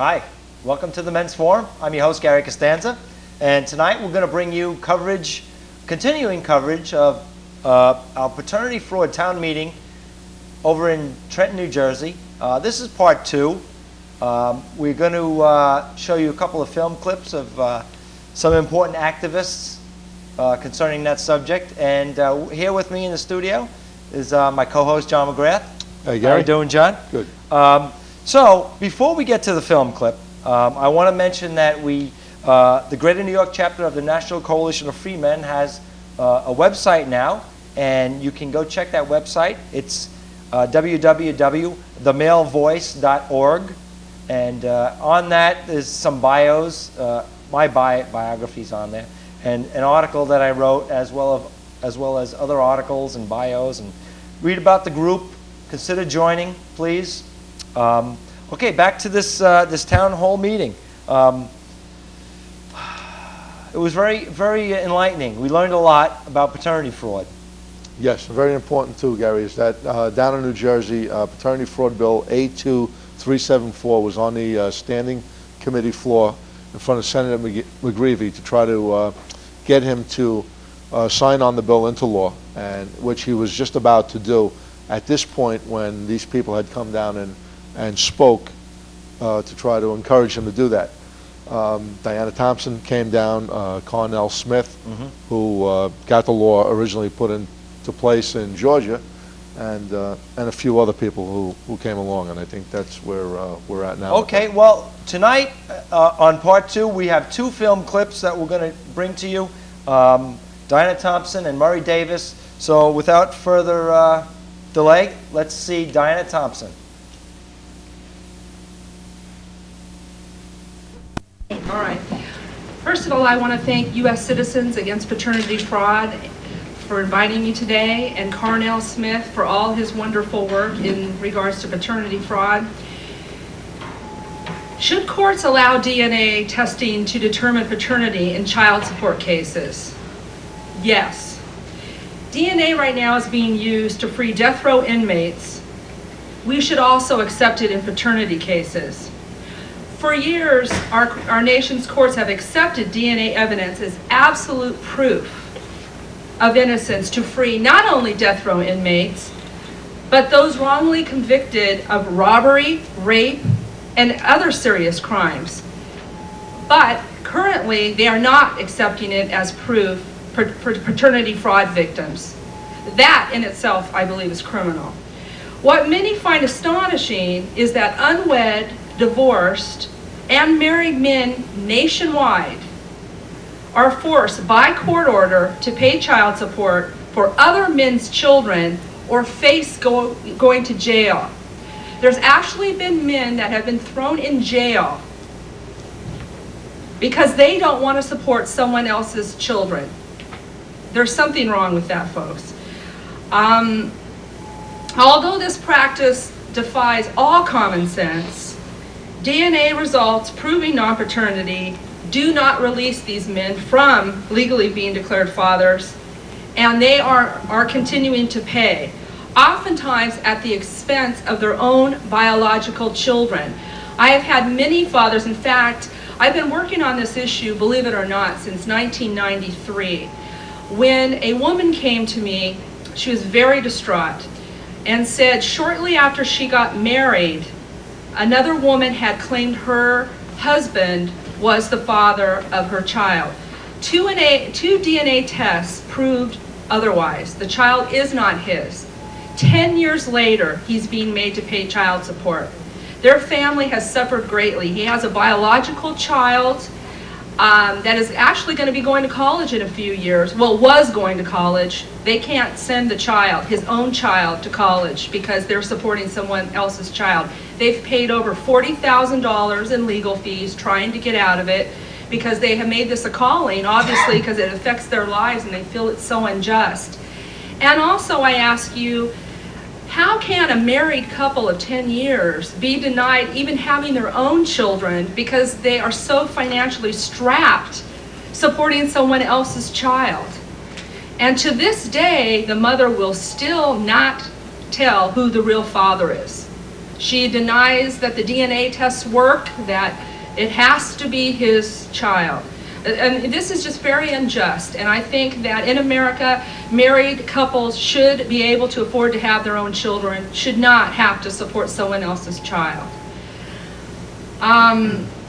Hi, welcome to the Men's Forum. I'm your host, Gary Costanza, and tonight we're going to bring you continuing coverage of our paternity fraud town meeting over in Trenton, New Jersey. This is part two. We're going to show you a couple of film clips of some important activists concerning that subject. And here with me in the studio is my co-host, John McGrath. Hey, Gary. How you doing, John? Good. So before we get to the film clip, I want to mention that the Greater New York chapter of the National Coalition of Free Men has a website now, and you can go check that website. It's www.themalevoice.org, and on that there's some bios, my biography's on there, and an article that I wrote, as well as other articles and bios, and read about the group. Consider joining, please. Okay, back to this town hall meeting. It was very, very enlightening. We learned a lot about paternity fraud. Yes, very important too, Gary, is that down in New Jersey, paternity fraud bill A2374 was on the standing committee floor in front of Senator McGreevey to try to get him to sign on the bill into law, and which he was just about to do at this point when these people had come down and spoke to try to encourage him to do that. Diana Thompson came down, Cornell Smith, who got the law originally put into place in Georgia, and a few other people who came along, and I think that's where we're at now. Okay, well, tonight on part two, we have two film clips that we're going to bring to you, Diana Thompson and Murray Davis. So without further delay, let's see Diana Thompson. All right. First of all, I want to thank U.S. Citizens Against Paternity Fraud for inviting me today, and Cornell Smith for all his wonderful work in regards to paternity fraud. Should courts allow DNA testing to determine paternity in child support cases? Yes. DNA right now is being used to free death row inmates. We should also accept it in paternity cases. For years, our nation's courts have accepted DNA evidence as absolute proof of innocence to free not only death row inmates, but those wrongly convicted of robbery, rape, and other serious crimes. But currently, they are not accepting it as proof for paternity fraud victims. That in itself, I believe, is criminal. What many find astonishing is that unwed, divorced, and married men nationwide are forced by court order to pay child support for other men's children or face going to jail. There's actually been men that have been thrown in jail because they don't want to support someone else's children. There's something wrong with that, folks. Although this practice defies all common sense, DNA results proving non-paternity do not release these men from legally being declared fathers, and they are continuing to pay, oftentimes at the expense of their own biological children. I have had many fathers. In fact, I've been working on this issue, believe it or not, since 1993. When a woman came to me, she was very distraught and said shortly after she got married, another woman had claimed her husband was the father of her child. Two DNA tests proved otherwise. The child is not his. 10 years later, he's being made to pay child support. Their family has suffered greatly. He has a biological child that is actually going to be going to college in a few years. Well, was going to college. They can't send the child, his own child, to college because they're supporting someone else's child. They've paid over $40,000 in legal fees trying to get out of it because they have made this a calling, obviously, because it affects their lives and they feel it's so unjust. And also I ask you, how can a married couple of 10 years be denied even having their own children because they are so financially strapped supporting someone else's child? And to this day, the mother will still not tell who the real father is. She denies that the DNA tests work, that it has to be his child. And this is just very unjust, and I think that in America, married couples should be able to afford to have their own children, should not have to support someone else's child.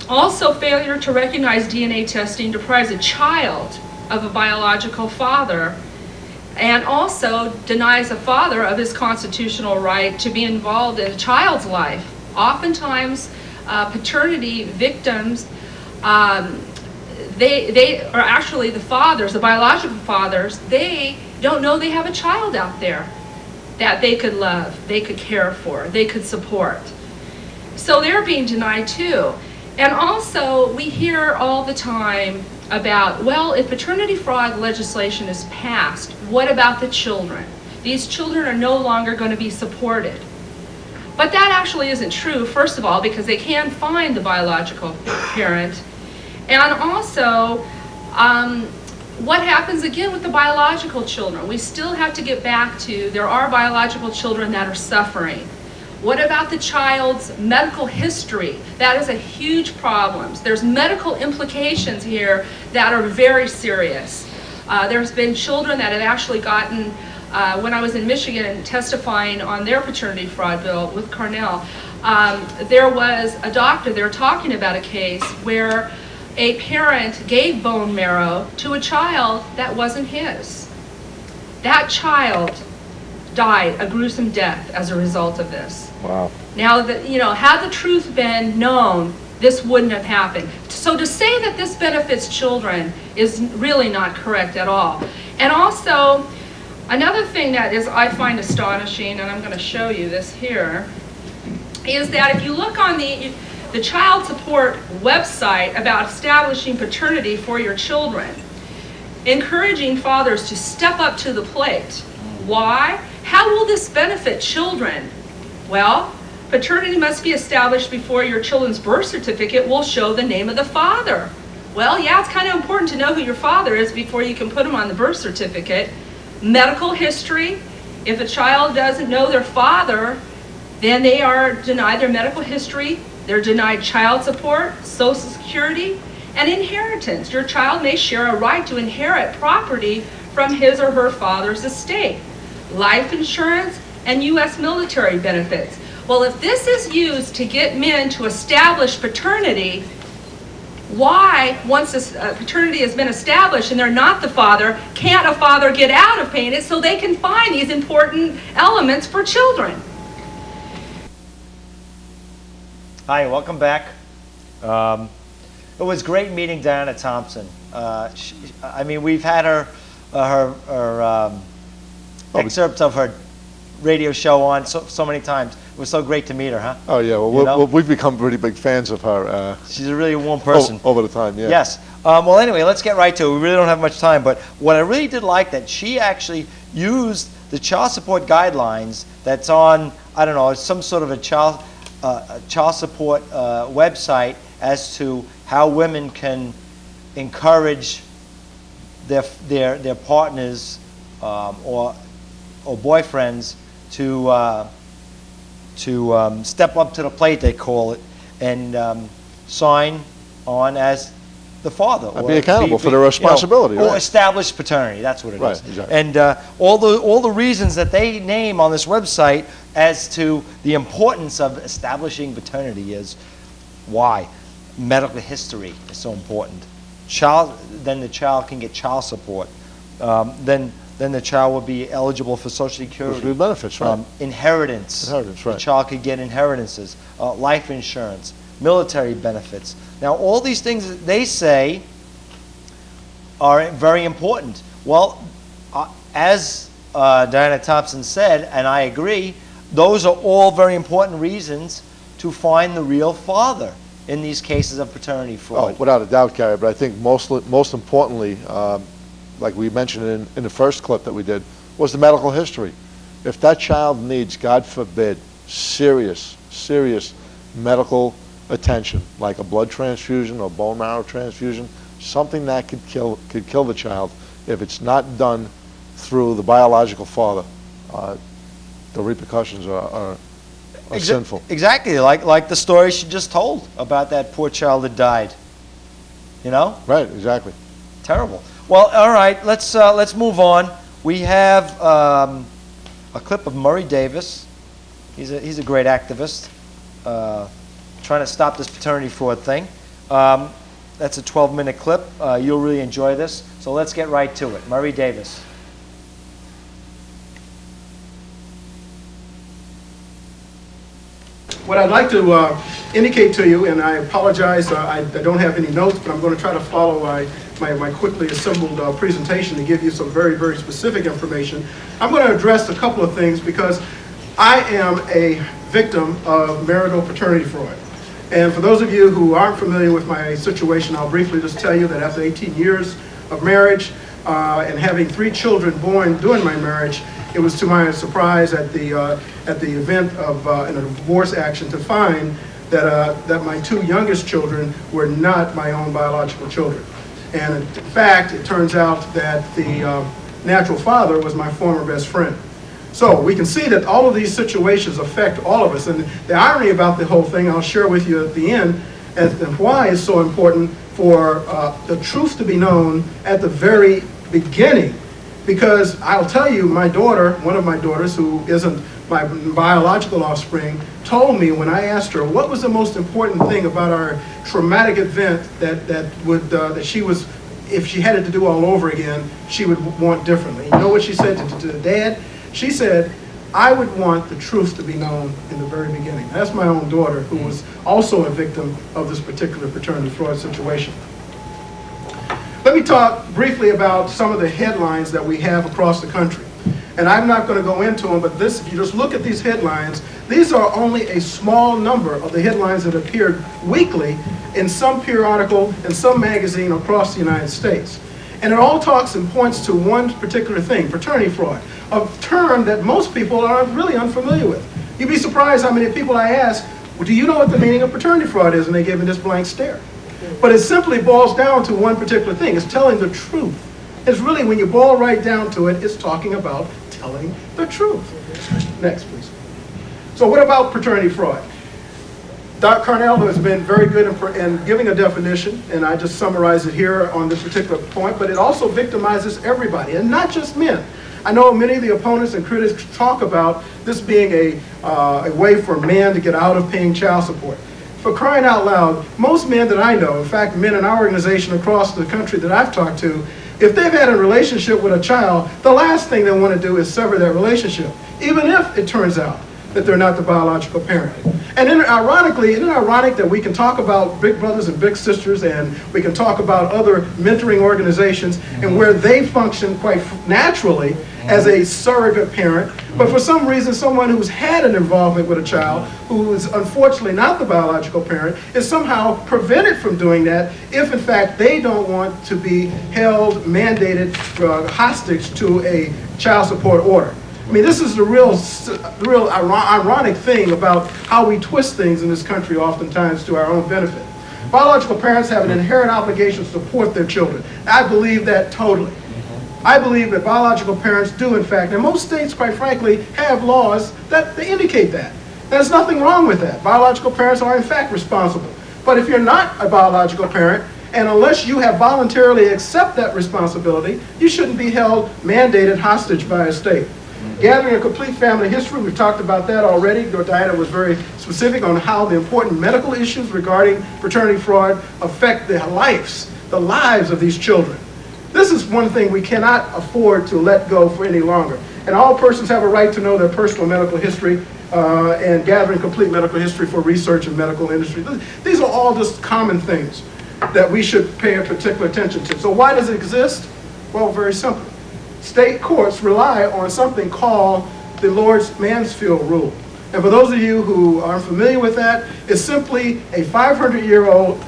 Also, failure to recognize DNA testing deprives a child of a biological father, and also denies a father of his constitutional right to be involved in a child's life. Oftentimes, paternity victims, they are actually the fathers, the biological fathers, they don't know they have a child out there that they could love, they could care for, they could support. So they're being denied too. And also, we hear all the time about, well, if paternity fraud legislation is passed, what about the children? These children are no longer going to be supported. But that actually isn't true, first of all, because they can find the biological parent. And also, what happens again with the biological children? We still have to get back to, there are biological children that are suffering. What about the child's medical history? That is a huge problem. There's medical implications here that are very serious. There's been children that have actually gotten, when I was in Michigan testifying on their paternity fraud bill with Cornell, there was a doctor, they were talking about a case where a parent gave bone marrow to a child that wasn't his. That child died a gruesome death as a result of this. Wow. Now, had the truth been known, this wouldn't have happened. So to say that this benefits children is really not correct at all. And also, another thing that is I find astonishing, and I'm going to show you this here, is that if you look on the child support website about establishing paternity for your children, encouraging fathers to step up to the plate. Why? How will this benefit children? Well, paternity must be established before your children's birth certificate will show the name of the father. Well, yeah, it's kind of important to know who your father is before you can put him on the birth certificate. Medical history. If a child doesn't know their father, then they are denied their medical history. They're denied child support, Social Security, and inheritance. Your child may share a right to inherit property from his or her father's estate. Life insurance and U.S. military benefits. Well, if this is used to get men to establish paternity, why, once paternity has been established and they're not the father, can't a father get out of paying it so they can find these important elements for children? Hi, welcome back. It was great meeting Diana Thompson. We've had her excerpts of her radio show on so many times. It was so great to meet her, huh? Oh yeah, well, we've become pretty big fans of her. She's a really warm person. Over the time, yeah. Yes. Well, anyway, let's get right to it. We really don't have much time, but what I really did like that she actually used the child support guidelines that's on, I don't know, some sort of a child support website as to how women can encourage their partners or boyfriends to step up to the plate, they call it, and sign on as the father. And be accountable for their responsibility. Or right. establish paternity, that's what it is. Right, exactly. And all the reasons that they name on this website as to the importance of establishing paternity is why. Medical history is so important. Then the child can get child support. Then the child will be eligible for Social Security. Benefits, right. Inheritance. Inheritance, right. The child could get inheritances, life insurance, military benefits. Now, all these things that they say are very important. Well, as Diana Thompson said, and I agree, those are all very important reasons to find the real father in these cases of paternity fraud. Oh, without a doubt, Gary, but I think most importantly, like we mentioned in the first clip that we did, was the medical history. If that child needs, God forbid, serious medical attention, like a blood transfusion or bone marrow transfusion, something that could kill the child, if it's not done through the biological father, the repercussions are sinful. Exactly, like the story she just told about that poor child that died. You know? Right, exactly. Terrible. Well, all right, let's move on. We have a clip of Murray Davis. He's a great activist, trying to stop this paternity fraud thing. That's a 12-minute clip. You'll really enjoy this. So let's get right to it. Murray Davis. What I'd like to indicate to you, and I apologize, I don't have any notes, but I'm going to try to follow my quickly assembled presentation to give you some very, very specific information. I'm going to address a couple of things because I am a victim of marital paternity fraud. And for those of you who aren't familiar with my situation, I'll briefly just tell you that after 18 years of marriage and having 3 children born during my marriage, it was to my surprise at the event of in a divorce action to find that my 2 youngest children were not my own biological children. And in fact, it turns out that the natural father was my former best friend. So we can see that all of these situations affect all of us. And the irony about the whole thing, I'll share with you at the end, and why it's so important for the truth to be known at the very beginning. Because I'll tell you, my daughter, one of my daughters, who isn't my biological offspring, told me when I asked her what was the most important thing about our traumatic event that she was, if she had it to do all over again, she would want differently. You know what she said to the dad? She said, I would want the truth to be known in the very beginning. That's my own daughter, who was also a victim of this particular paternity fraud situation. Let me talk briefly about some of the headlines that we have across the country. And I'm not going to go into them, but if you just look at these headlines, these are only a small number of the headlines that appeared weekly in some periodical and some magazine across the United States. And it all talks and points to one particular thing, paternity fraud, a term that most people are really unfamiliar with. You'd be surprised how many people I ask, well, do you know what the meaning of paternity fraud is? And they give me this blank stare. But it simply boils down to one particular thing. It's telling the truth. It's really, when you boil right down to it, it's talking about telling the truth. Next, please. So what about paternity fraud? Dr. Carnell has been very good in giving a definition, and I just summarize it here on this particular point, but it also victimizes everybody, and not just men. I know many of the opponents and critics talk about this being a way for men to get out of paying child support. For crying out loud, most men that I know, in fact, men in our organization across the country that I've talked to, if they've had a relationship with a child, the last thing they want to do is sever that relationship, even if it turns out that they're not the biological parent. And then ironically, isn't it ironic that we can talk about big brothers and big sisters, and we can talk about other mentoring organizations and where they function quite naturally as a surrogate parent, but for some reason someone who's had an involvement with a child who is unfortunately not the biological parent is somehow prevented from doing that if in fact they don't want to be held, mandated, hostage to a child support order. I mean, this is the real ironic thing about how we twist things in this country oftentimes to our own benefit. Biological parents have an inherent obligation to support their children. I believe that totally. I believe that biological parents do, in fact, and most states, quite frankly, have laws that indicate that. There's nothing wrong with that. Biological parents are, in fact, responsible. But if you're not a biological parent, and unless you have voluntarily accept that responsibility, you shouldn't be held mandated hostage by a state. Gathering a complete family history, we've talked about that already. Diana was very specific on how the important medical issues regarding paternity fraud affect the lives of these children. This is one thing we cannot afford to let go for any longer. And all persons have a right to know their personal medical history and gathering complete medical history for research and medical industry. These are all just common things that we should pay a particular attention to. So why does it exist? Well, very simple. State courts rely on something called the Lord's Mansfield Rule. And for those of you who are familiar with that, it's simply a 500-year-old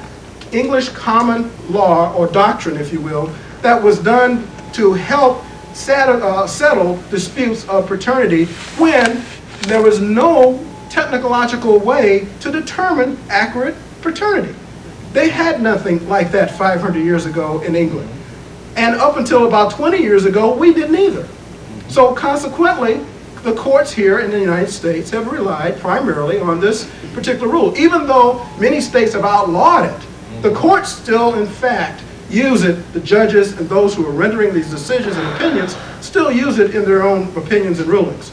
English common law, or doctrine, if you will, that was done to help settle disputes of paternity when there was no technological way to determine accurate paternity. They had nothing like that 500 years ago in England. And up until about 20 years ago, we didn't either. So consequently, the courts here in the United States have relied primarily on this particular rule. Even though many states have outlawed it, the courts still, in fact, use it. The judges and those who are rendering these decisions and opinions still use it in their own opinions and rulings.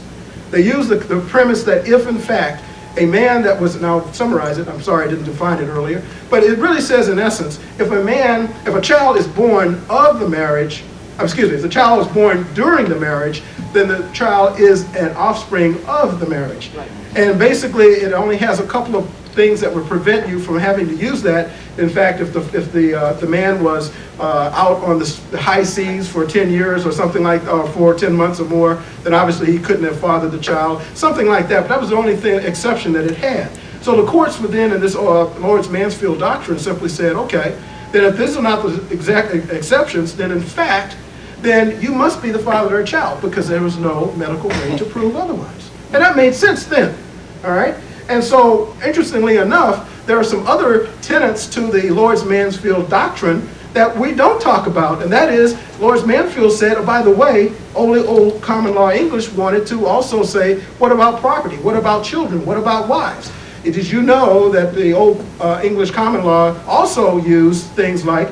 They use the premise that if, in fact, a man that was, and I'll summarize it, I'm sorry I didn't define it earlier, but it really says in essence, if a child is born of the marriage, if the child is born during the marriage, then the child is an offspring of the marriage. Right. And basically, it only has a couple of things that would prevent you from having to use that. In fact, if the man was out on the high seas for 10 years or something like, for 10 months or more, then obviously he couldn't have fathered the child, something like that. But that was the only exception that it had. So the courts within, in this Lawrence Mansfield doctrine, simply said, okay, then if these are not the exact exceptions, then in fact, then you must be the father of their child, because there was no medical way to prove otherwise. And that made sense then, all right? And so, interestingly enough, there are some other tenets to the Lawrence Mansfield doctrine that we don't talk about, and that is, Lawrence Mansfield said, oh, by the way, old common law English wanted to also say, what about property? What about children? What about wives? Did you know that the old English common law also used things like,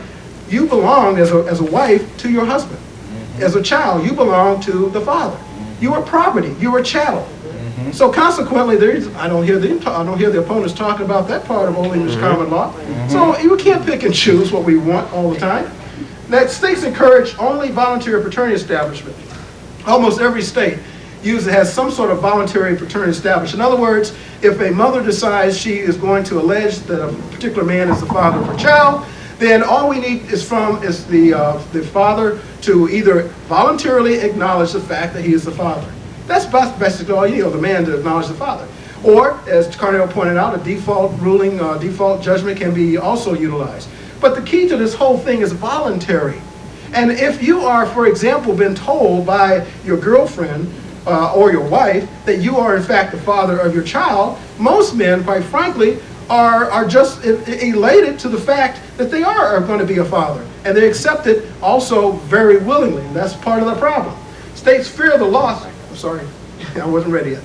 you belong as a wife to your husband. As a child, you belong to the father. You are property. You are chattel. So consequently, I don't hear the opponents talking about that part of Old English common law. So you can't pick and choose what we want all the time. That states encourage only voluntary paternity establishment. Almost every state has some sort of voluntary paternity established. In other words, if a mother decides she is going to allege that a particular man is the father of her child, then all we need is the father to either voluntarily acknowledge the fact that he is the father. That's basically all you need, the man to acknowledge the father. Or, as Carnell pointed out, a default ruling, default judgment can be also utilized. But the key to this whole thing is voluntary. And if you are, for example, been told by your girlfriend or your wife that you are in fact the father of your child, most men, quite frankly, are just elated to the fact that they are going to be a father. And they accept it also very willingly. And that's part of the problem. States fear the loss, I'm sorry, I wasn't ready yet.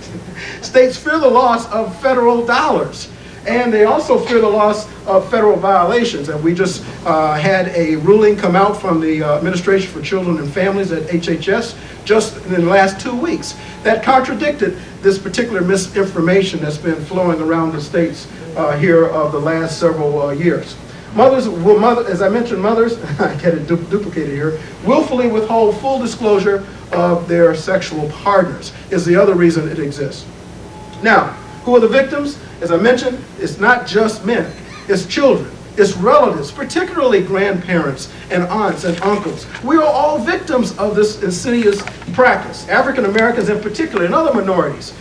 States fear the loss of federal dollars. And they also fear the loss of federal violations. And we just had a ruling come out from the Administration for Children and Families at HHS just in the last 2 weeks that contradicted this particular misinformation that's been flowing around the states here of the last several years. Mothers will, as I mentioned, mothers, I get it duplicated here, willfully withhold full disclosure of their sexual partners is the other reason it exists. Now, who are the victims? As I mentioned, it's not just men, it's children, it's relatives, particularly grandparents and aunts and uncles. We are all victims of this insidious practice. African Americans in particular, and other minorities,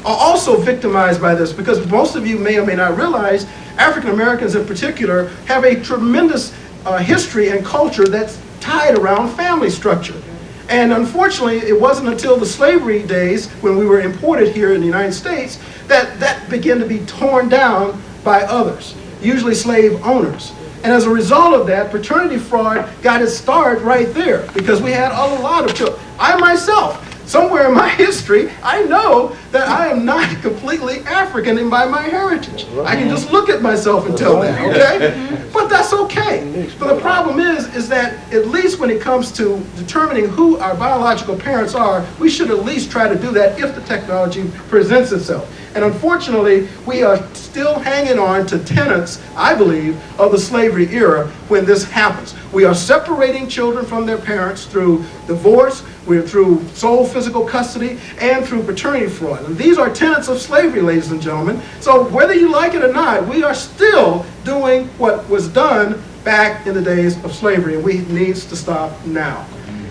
are also victimized by this, because most of you may or may not realize African Americans in particular have a tremendous history and culture that's tied around family structure. And unfortunately, it wasn't until the slavery days when we were imported here in the United States that began to be torn down by others, usually slave owners. And as a result of that, paternity fraud got its start right there, because we had a lot of children. I myself, somewhere in my history, I know that I am not completely African by my heritage. I can just look at myself and tell that, okay? But that's okay. But the problem is that at least when it comes to determining who our biological parents are, we should at least try to do that if the technology presents itself. And unfortunately, we are still hanging on to tenets, I believe, of the slavery era when this happens. We are separating children from their parents through divorce, we're through sole physical custody, and through paternity fraud. And these are tenets of slavery, ladies and gentlemen. So whether you like it or not, we are still doing what was done back in the days of slavery, and we needs to stop now.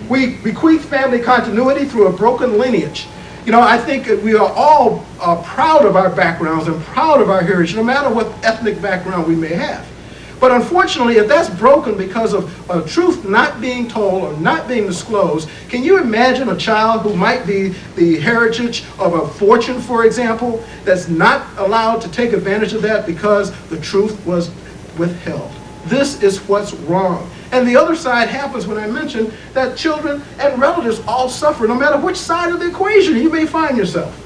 We bequeath family continuity through a broken lineage. You know, I think we are all proud of our backgrounds and proud of our heritage, no matter what ethnic background we may have. But unfortunately, if that's broken because of truth not being told or not being disclosed, can you imagine a child who might be the heritage of a fortune, for example, that's not allowed to take advantage of that because the truth was withheld? This is what's wrong. And the other side happens when I mention that children and relatives all suffer, no matter which side of the equation you may find yourself.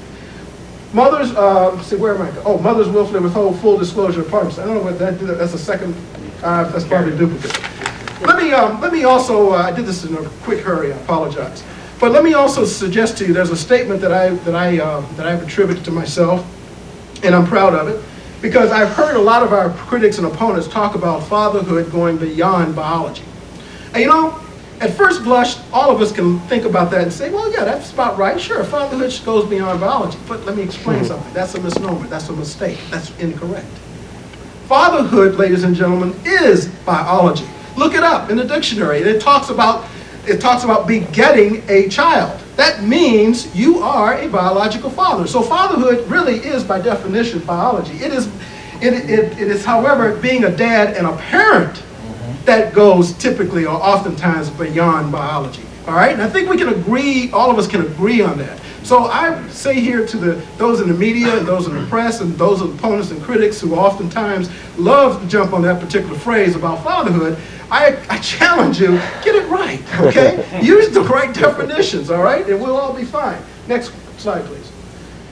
Mothers, see, where am I? Oh, mothers willfully withhold full disclosure of partners. I don't know what that's a second, that's probably a duplicate. Let me also, I did this in a quick hurry, I apologize. But let me also suggest to you, there's a statement that I've attributed to myself, and I'm proud of it, because I've heard a lot of our critics and opponents talk about fatherhood going beyond biology. And you know, at first blush, all of us can think about that and say, well, yeah, that's about right. Sure, fatherhood goes beyond biology. But let me explain something. That's a misnomer. That's a mistake. That's incorrect. Fatherhood, ladies and gentlemen, is biology. Look it up in the dictionary. It talks about begetting a child. That means you are a biological father. So fatherhood really is, by definition, biology. It is, however, being a dad and a parent that goes typically or oftentimes beyond biology. All right? And I think we can agree, all of us can agree on that. So I say here to those in the media and those in the press and those opponents and critics who oftentimes love to jump on that particular phrase about fatherhood, I challenge you, get it right, okay? Use the right definitions, all right? And we'll all be fine. Next slide, please.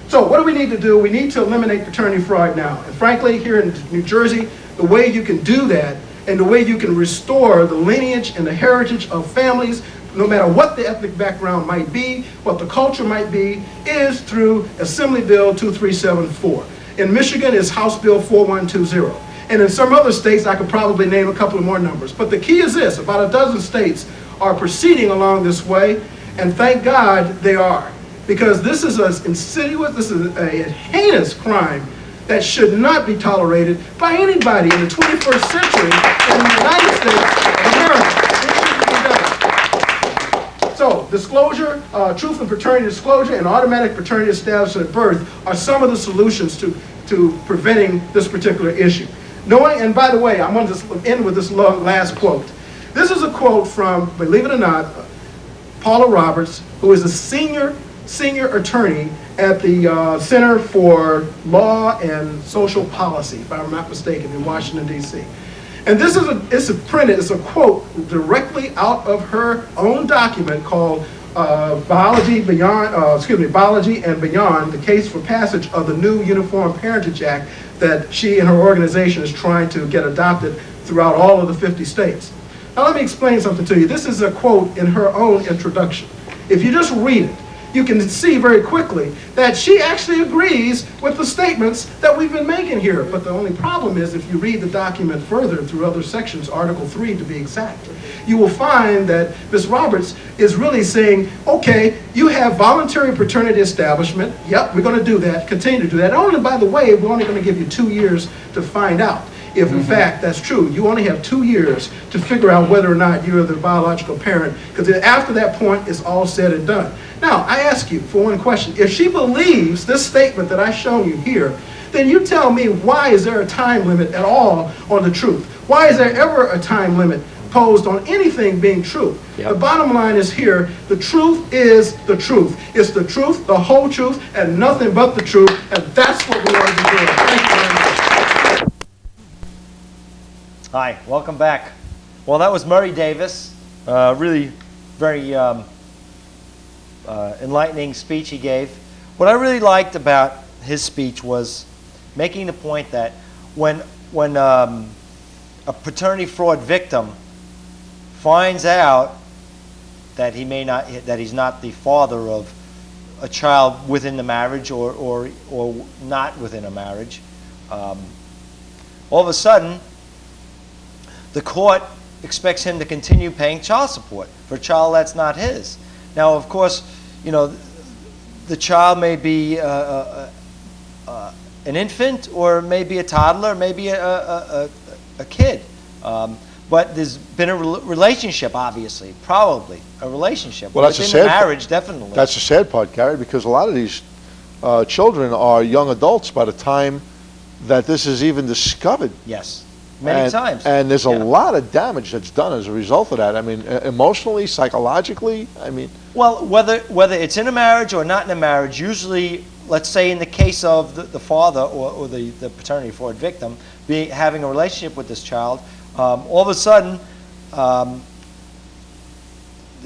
So what do we need to do? We need to eliminate paternity fraud now. And frankly, here in New Jersey, the way you can do that and the way you can restore the lineage and the heritage of families, no matter what the ethnic background might be, what the culture might be, is through Assembly Bill 2374. In Michigan, it's House Bill 4120. And in some other states, I could probably name a couple of more numbers. But the key is this: about a dozen states are proceeding along this way, and thank God they are. Because this is an insidious, this is a heinous crime that should not be tolerated by anybody in the 21st century in the United States of America. It should be done. So, disclosure, truth and paternity disclosure, and automatic paternity establishment at birth are some of the solutions to preventing this particular issue. Knowing, and by the way, I'm going to just end with this last quote. This is a quote from, believe it or not, Paula Roberts, who is a senior attorney at the Center for Law and Social Policy, if I'm not mistaken, in Washington, D.C. And this is it's a quote directly out of her own document called Biology and Beyond, the case for passage of the new Uniform Parentage Act that she and her organization is trying to get adopted throughout all of the 50 states. Now let me explain something to you. This is a quote in her own introduction. If you just read it, you can see very quickly that she actually agrees with the statements that we've been making here. But the only problem is, if you read the document further through other sections, Article 3 to be exact, you will find that Ms. Roberts is really saying, okay, you have voluntary paternity establishment. Yep, we're going to do that, continue to do that. Only, by the way, we're only going to give you 2 years to find out if in fact that's true. You only have 2 years to figure out whether or not you're the biological parent, because after that point, it's all said and done. Now, I ask you for one question. If she believes this statement that I've shown you here, then you tell me, why is there a time limit at all on the truth? Why is there ever a time limit posed on anything being true? Yep. The bottom line is here: the truth is the truth. It's the truth, the whole truth, and nothing but the truth, and that's what we want to be doing. Thank you very much. Hi, welcome back. Well, that was Murray Davis. Really very enlightening speech he gave. What I really liked about his speech was making the point that when a paternity fraud victim finds out that he's not the father of a child within the marriage or not within a marriage, all of a sudden the court expects him to continue paying child support for a child that's not his. Now, of course, you know, the child may be an infant, or maybe a toddler, maybe a kid. But there's been a relationship, obviously, probably a relationship. Well, that's within a sad the marriage, definitely. That's the sad part, Gary, because a lot of these children are young adults by the time that this is even discovered. Yes, many times. And there's a lot of damage that's done as a result of that. I mean, emotionally, psychologically, I mean. Well, whether it's in a marriage or not in a marriage, usually, let's say in the case of the father or the paternity fraud victim having a relationship with this child, all of a sudden there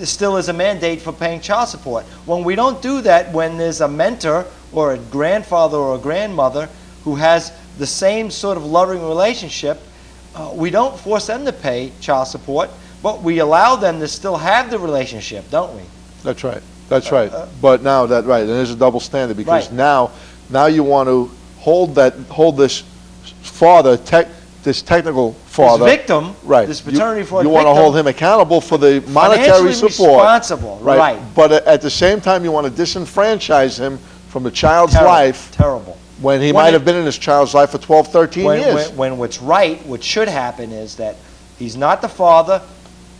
still is a mandate for paying child support. When we don't do that, when there's a mentor or a grandfather or a grandmother who has the same sort of loving relationship, we don't force them to pay child support, but we allow them to still have the relationship, don't we? That's right. That's right. But now that right, and there's a double standard because Right. now you want to hold this father, this technical father, This victim, right? this paternity fraud You want to victim, hold him accountable for the monetary financially support, responsible, right. But at the same time, you want to disenfranchise him from the child's Terrible, life terrible. when he When might it- have been in his child's life for 12, 13 years. When what's right, what should happen is that he's not the father,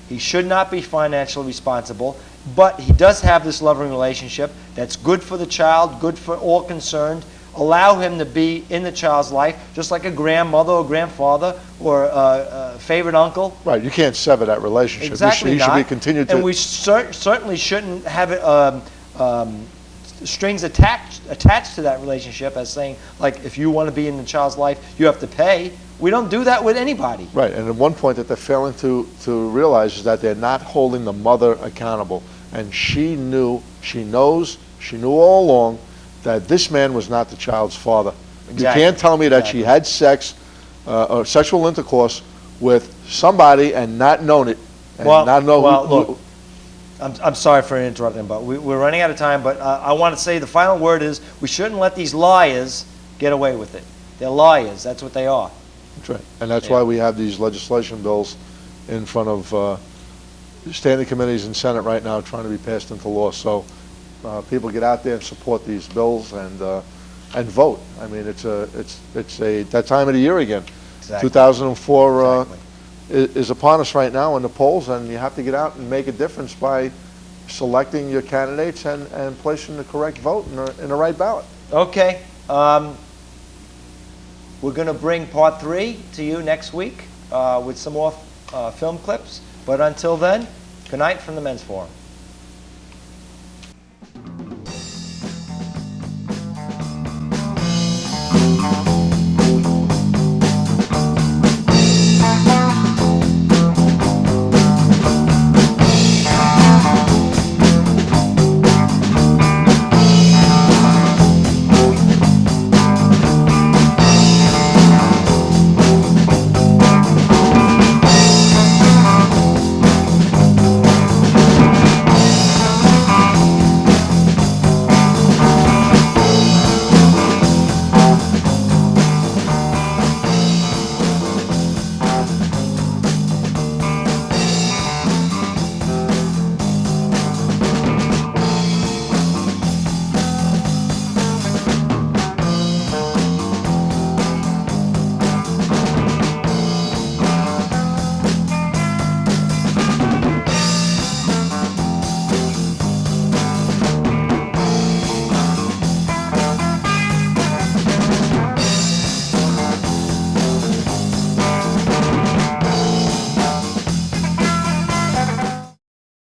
he should not be financially responsible, but he does have this loving relationship that's good for the child, good for all concerned. Allow him to be in the child's life, just like a grandmother or grandfather or a favorite uncle. Right, you can't sever that relationship. Exactly He should not. be continued to. And we certainly shouldn't have it, strings attached to that relationship as saying, like, if you want to be in the child's life, you have to pay. We don't do that with anybody. Right, and at one point that they're failing to realize is that they're not holding the mother accountable. And she knew all along that this man was not the child's father. Exactly. You can't tell me that she had sex or sexual intercourse with somebody and not known it. And not know look, I'm sorry for interrupting, but we're running out of time. But I want to say the final word is we shouldn't let these liars get away with it. They're liars. That's what they are. That's right. And that's why we have these legislation bills in front of standing committees in Senate right now trying to be passed into law. So people get out there and support these bills and vote. I mean, it's that time of the year again. Exactly. 2004 Exactly. is upon us right now in the polls, and you have to get out and make a difference by selecting your candidates and placing the correct vote in the right ballot. Okay. We're going to bring part 3 to you next week with some more film clips. But until then, good night from the Men's Forum.